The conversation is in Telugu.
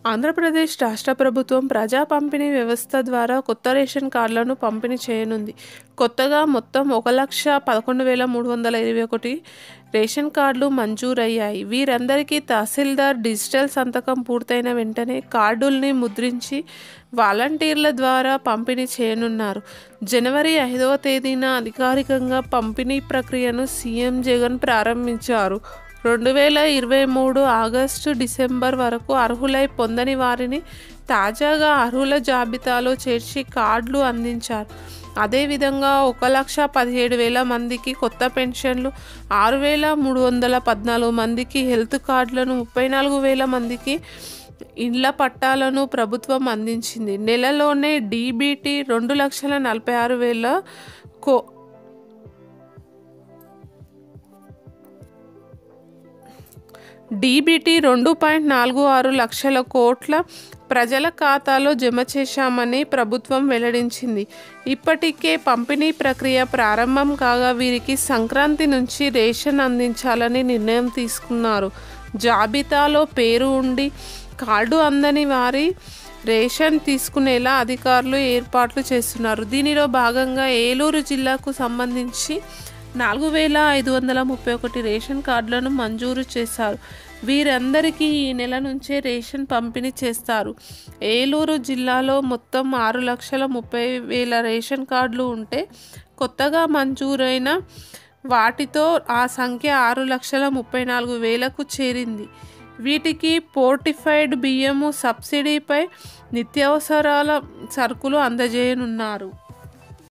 ఆంధ్రప్రదేశ్ రాష్ట్ర ప్రభుత్వం ప్రజా పంపిణీ వ్యవస్థ ద్వారా కొత్త రేషన్ కార్డులను పంపిణీ చేయనుంది. కొత్తగా మొత్తం 1,11,321 రేషన్ కార్డులు మంజూరయ్యాయి. వీరందరికీ తహసీల్దార్ డిజిటల్ సంతకం పూర్తయిన వెంటనే కార్డుల్ని ముద్రించి వాలంటీర్ల ద్వారా పంపిణీ చేయనున్నారు. జనవరి 5వ తేదీన అధికారికంగా పంపిణీ ప్రక్రియను సీఎం జగన్ ప్రారంభించారు. 2023 ఆగస్టు డిసెంబర్ వరకు అర్హులై పొందని వారిని తాజాగా అర్హుల జాబితాలో చేర్చి కార్డులు అందించారు. అదేవిధంగా 1,17,000 మందికి కొత్త పెన్షన్లు, 6,314 మందికి హెల్త్ కార్డులను, 34,000 మందికి ఇండ్ల పట్టాలను ప్రభుత్వం అందించింది. నెలలోనే డీబీటీ 2,46,000 డీబీటీ 2.46 లక్షల కోట్ల ప్రజల ఖాతాలో జమ చేశామని ప్రభుత్వం వెల్లడించింది. ఇప్పటికే పంపిణీ ప్రక్రియ ప్రారంభం కాగా వీరికి సంక్రాంతి నుంచి రేషన్ అందించాలని నిర్ణయం తీసుకున్నారు. జాబితాలో పేరు ఉండి కార్డు అందని వారి రేషన్ తీసుకునేలా అధికారులు ఏర్పాట్లు చేస్తున్నారు. దీనిలో భాగంగా ఏలూరు జిల్లాకు సంబంధించి 4,531 రేషన్ కార్డులను మంజూరు చేశారు. వీరందరికీ ఈ నెల నుంచే రేషన్ పంపిణీ చేస్తారు. ఏలూరు జిల్లాలో మొత్తం 6,30,000 రేషన్ కార్డులు ఉంటే కొత్తగా మంజూరైన వాటితో ఆ సంఖ్య 6,34,000కు చేరింది. వీటికి పోర్టిఫైడ్ బియ్యము, సబ్సిడీపై నిత్యావసరాల సరుకులు అందజేయనున్నారు.